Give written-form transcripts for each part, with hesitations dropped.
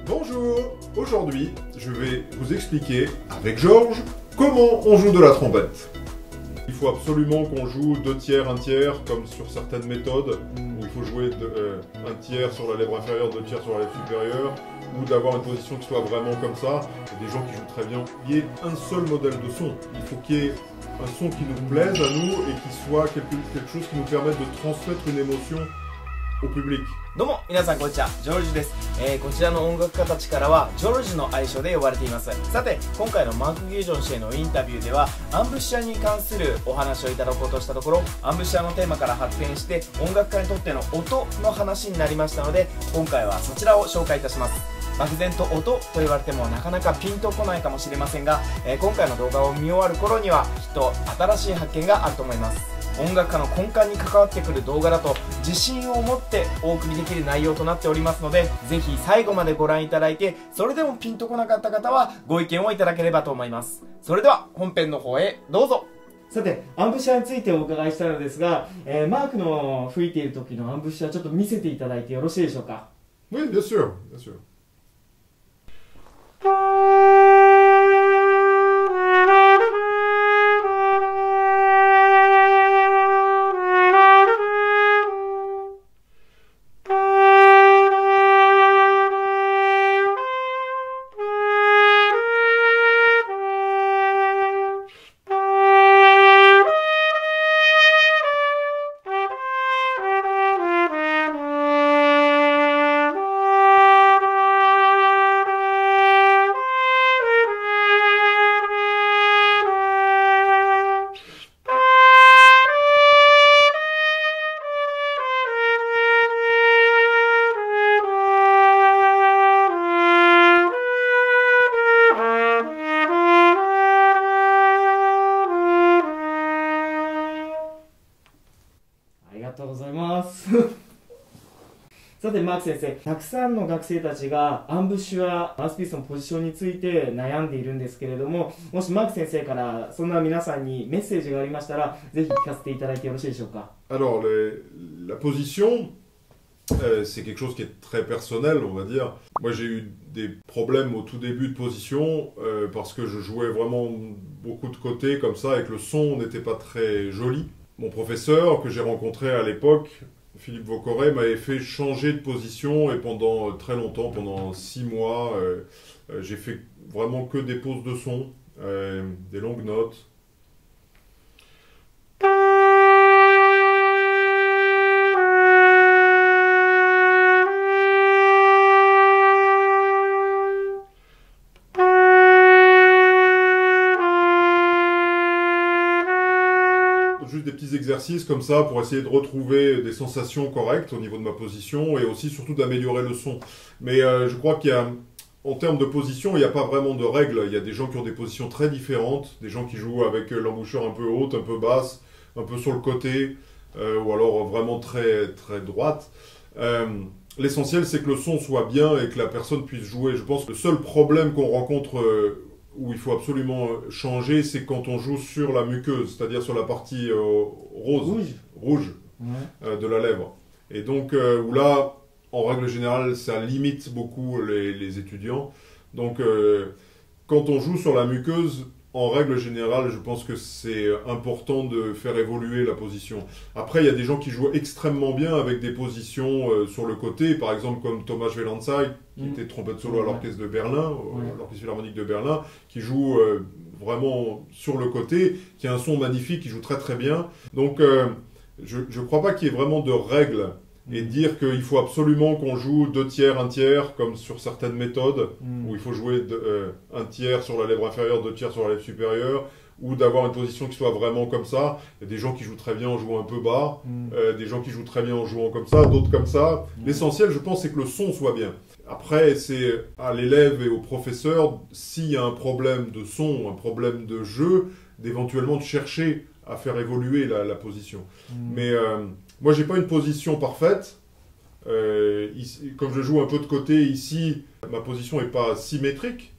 Bonjour, aujourd'hui je vais vous expliquer avec Georges comment on joue de la trompette. Il faut absolument qu'on joue 2 tiers, 1 tiers comme sur certaines méthodes où il faut jouer 1 tiers sur la lèvre inférieure, 2 tiers sur la lèvre supérieure ou d'avoir une position qui soit vraiment comme ça. Il y a des gens qui jouent très bien. Il y ait un seul modèle de son. Il faut qu'il y ait un son qui nous plaise à nous et qui soit quelque chose qui nous permette de transmettre une émotion au public. どうも皆さんこんにちは、ジョルジュです。こちらの音楽家たちからはジョルジュの愛称で呼ばれています。さて今回のマーク・ギュージョン氏へのインタビューではアンブッシャーに関するお話をいただこうとしたところ、アンブッシャーのテーマから発展して音楽家にとっての音の話になりましたので、今回はそちらを紹介いたします。漠然と音と言われてもなかなかピンとこないかもしれませんが、今回の動画を見終わる頃にはきっと新しい発見があると思います。音楽家の根幹に関わってくる動画だと自信を持ってお送りできる内容となっておりますので、ぜひ最後までご覧いただいて、それでもピンとこなかった方はご意見をいただければと思います。それでは本編の方へどうぞ。さてアンブッシャーについてお伺いしたのですが、マークの吹いている時のアンブッシャーちょっと見せていただいてよろしいでしょうか。Oui, bien sûr, bien sûr. Merci. さてマーク先生、たくさんの学生たちがアンブッシュやマウスピースのポジションについて悩んでいるんですけれども、もしマーク先生からそんな皆さんにメッセージがありましたらぜひ聞かせていただいてよろしいでしょうか。Alors, la position, c'est quelque chose qui est très personnel, on va dire. Moi, j'ai eu des problèmes au tout début de position parce que je jouais vraiment beaucoup de côté comme ça et que le son n'était pas très joli. Mon professeur que j'ai rencontré à l'époque, Philippe Vaucoré, m'avait fait changer de position et pendant très longtemps, pendant 6 mois, j'ai fait vraiment que des pauses de son, des longues notes. Juste des petits exercices comme ça pour essayer de retrouver des sensations correctes au niveau de ma position et aussi surtout d'améliorer le son. Mais je crois qu'il y a, en termes de position, il n'y a pas vraiment de règles. Il y a des gens qui ont des positions très différentes, des gens qui jouent avec l'embouchure un peu haute, un peu basse, un peu sur le côté, ou alors vraiment très, très droite. L'essentiel, c'est que le son soit bien et que la personne puisse jouer. Je pense que le seul problème qu'on rencontre où il faut absolument changer, c'est quand on joue sur la muqueuse, c'est-à-dire sur la partie rouge de la lèvre. Et donc, où là, en règle générale, ça limite beaucoup les étudiants. Donc, quand on joue sur la muqueuse, en règle générale, je pense que c'est important de faire évoluer la position. Après, il y a des gens qui jouent extrêmement bien avec des positions sur le côté, par exemple comme Thomas Wellandseit, qui était trompette solo à l'orchestre de Berlin, l'orchestre philharmonique de Berlin, qui joue vraiment sur le côté, qui a un son magnifique, qui joue très très bien. Donc, je ne crois pas qu'il y ait vraiment de règles. Et dire qu'il faut absolument qu'on joue 2 tiers, 1 tiers, comme sur certaines méthodes, où il faut jouer 1 tiers sur la lèvre inférieure, 2 tiers sur la lèvre supérieure, ou d'avoir une position qui soit vraiment comme ça. Il y a des gens qui jouent très bien en jouant un peu bas, des gens qui jouent très bien en jouant comme ça, d'autres comme ça. L'essentiel, je pense, c'est que le son soit bien. Après, c'est à l'élève et au professeur, s'il y a un problème de son, un problème de jeu, d'éventuellement de chercher à faire évoluer la position. Mais moi, j'ai pas une position parfaite. Ici, comme je joue un peu de côté ici, ma position n'est pas symétrique,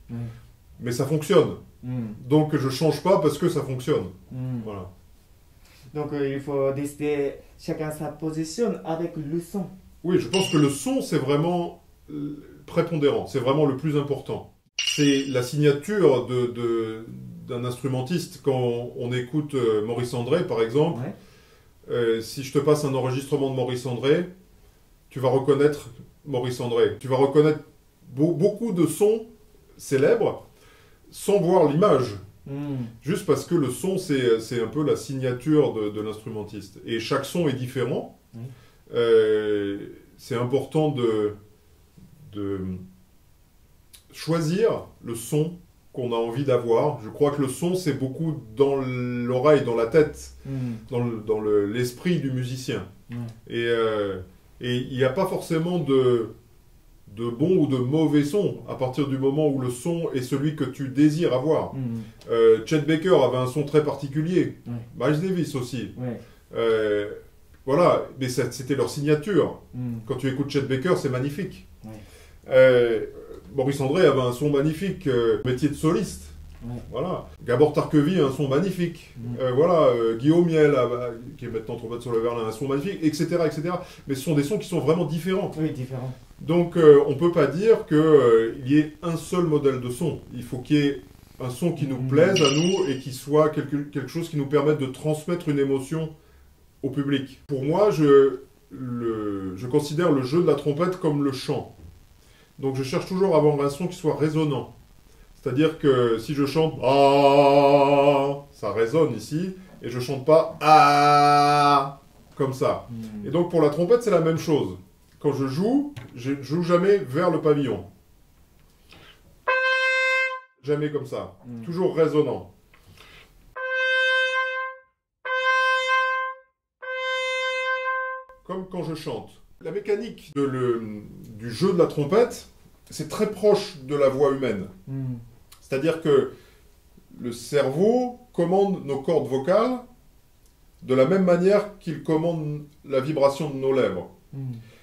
mais ça fonctionne. Donc, je change pas parce que ça fonctionne. Voilà. Donc, il faut décider chacun sa position avec le son. Oui, je pense que le son, c'est vraiment prépondérant, c'est vraiment le plus important. C'est la signature d'un instrumentiste. Quand on écoute Maurice André, par exemple, si je te passe un enregistrement de Maurice André, tu vas reconnaître Maurice André. Tu vas reconnaître beaucoup de sons célèbres sans voir l'image. Juste parce que le son, c'est un peu la signature de l'instrumentiste. Et chaque son est différent. C'est important de choisir le son qu'on a envie d'avoir. Je crois que le son, c'est beaucoup dans l'oreille, dans la tête, dans l'esprit du musicien. Et il n'y a pas forcément de bon ou de mauvais son à partir du moment où le son est celui que tu désires avoir. Chet Baker avait un son très particulier. Miles Davis aussi. Voilà, mais c'était leur signature. Quand tu écoutes Chet Baker, c'est magnifique. Maurice André avait un son magnifique, métier de soliste. Voilà. Gabor Tarquevy a un son magnifique. Voilà, Guillaume Miel, qui est maintenant trompette sur le Verlin, un son magnifique, etc., etc. Mais ce sont des sons qui sont vraiment différents. Oui, différents. Donc on ne peut pas dire qu'il y ait un seul modèle de son. Il faut qu'il y ait un son qui nous plaise à nous et qui soit quelque chose qui nous permette de transmettre une émotion au public. Pour moi, je considère le jeu de la trompette comme le chant. Donc je cherche toujours à avoir un son qui soit résonnant. C'est-à-dire que si je chante « Ah », ça résonne ici, et je chante pas « Ah » comme ça. Et donc pour la trompette, c'est la même chose. Quand je joue jamais vers le pavillon. Jamais comme ça. Toujours résonnant. Comme quand je chante. La mécanique du jeu de la trompette, c'est très proche de la voix humaine. C'est-à-dire que le cerveau commande nos cordes vocales de la même manière qu'il commande la vibration de nos lèvres.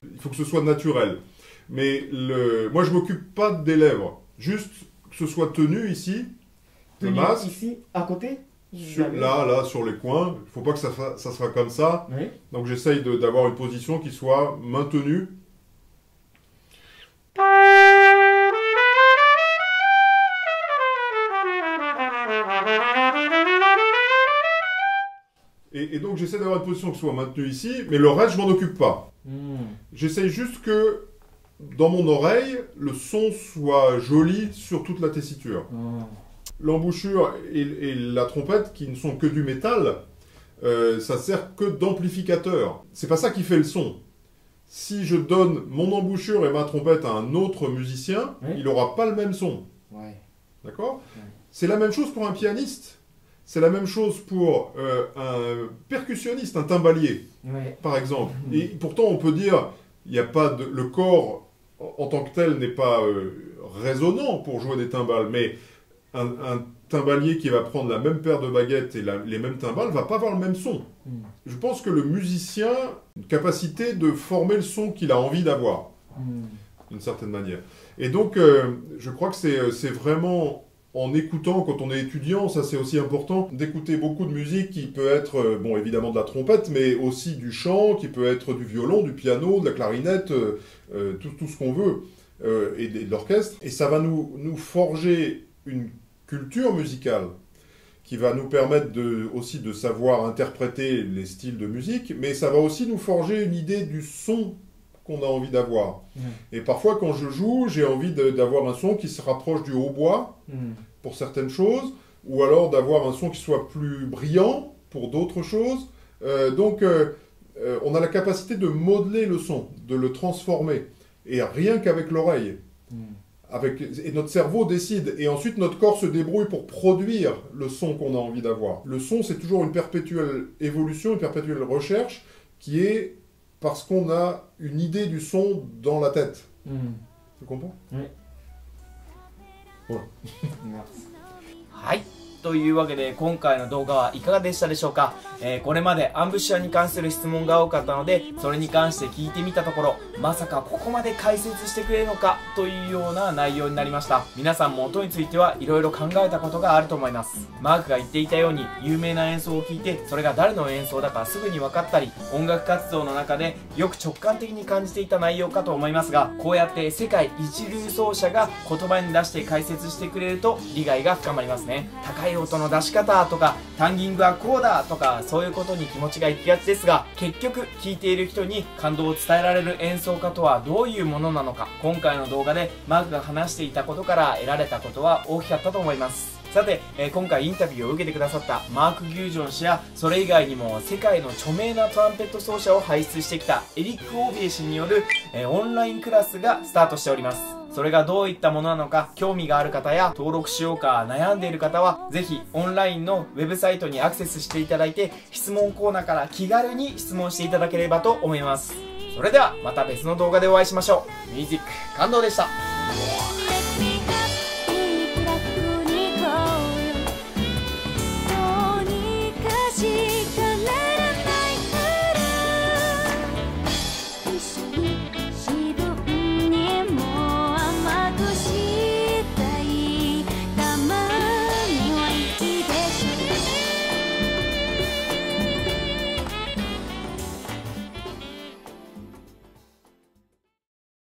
Il faut que ce soit naturel. Mais moi, je ne m'occupe pas des lèvres. Juste que ce soit tenu ici, le masque. Ici, à côté là, sur les coins. Il ne faut pas que ça soit comme ça. Donc j'essaye d'avoir une position qui soit maintenue. Et donc j'essaie d'avoir une position qui soit maintenue ici, mais le reste, je m'en occupe pas. J'essaye juste que, dans mon oreille, le son soit joli sur toute la tessiture. L'embouchure et la trompette, qui ne sont que du métal, ça sert que d'amplificateur. C'est pas ça qui fait le son. Si je donne mon embouchure et ma trompette à un autre musicien, il n'aura pas le même son. D'accord ? C'est la même chose pour un pianiste. C'est la même chose pour un percussionniste, un timbalier, par exemple. Et pourtant, on peut dire, il n'y a pas le corps en tant que tel n'est pas résonnant pour jouer des timbales, mais un timbalier qui va prendre la même paire de baguettes et les mêmes timbales va pas avoir le même son. Je pense que le musicien a une capacité de former le son qu'il a envie d'avoir, d'une certaine manière. Et donc, je crois que c'est vraiment en écoutant, quand on est étudiant, ça c'est aussi important, d'écouter beaucoup de musique qui peut être, bon évidemment de la trompette, mais aussi du chant, qui peut être du violon, du piano, de la clarinette, tout ce qu'on veut, et de l'orchestre. Et ça va nous forger une culture musicale qui va nous permettre aussi de savoir interpréter les styles de musique, mais ça va aussi nous forger une idée du son qu'on a envie d'avoir. Et parfois, quand je joue, j'ai envie d'avoir un son qui se rapproche du hautbois pour certaines choses, ou alors d'avoir un son qui soit plus brillant pour d'autres choses. Donc, on a la capacité de modeler le son, de le transformer, et rien qu'avec l'oreille. Et notre cerveau décide, et ensuite notre corps se débrouille pour produire le son qu'on a envie d'avoir. Le son, c'est toujours une perpétuelle évolution, une perpétuelle recherche, qui est parce qu'on a une idée du son dans la tête. Tu comprends? Oui. Voilà. はい。とというわけで今回の動画はいかがでしたでしょうか。これまでアンブッシュアに関する質問が多かったので、それに関して聞いてみたところ、まさかここまで解説してくれるのかというような内容になりました。皆さんも音についてはいろいろ考えたことがあると思います。マークが言っていたように有名な演奏を聴いて、それが誰の演奏だかすぐに分かったり、音楽活動の中でよく直感的に感じていた内容かと思いますが、こうやって世界一流奏者が言葉に出して解説してくれると理解が深まりますね。高い音の出し方とかタンギングはこうだとか、そういうことに気持ちが行きがちですが、結局聴いている人に感動を伝えられる演奏家とはどういうものなのか、今回の動画でマークが話していたことから得られたことは大きかったと思います。さて、今回インタビューを受けてくださったマーク・ギュージョン氏や、それ以外にも世界の著名なトランペット奏者を輩出してきたエリック・オービエ氏による、オンラインクラスがスタートしております。それがどういったものなのか興味がある方や、登録しようか悩んでいる方はぜひオンラインのウェブサイトにアクセスしていただいて、質問コーナーから気軽に質問していただければと思います。それではまた別の動画でお会いしましょう。ミュージック感動でした。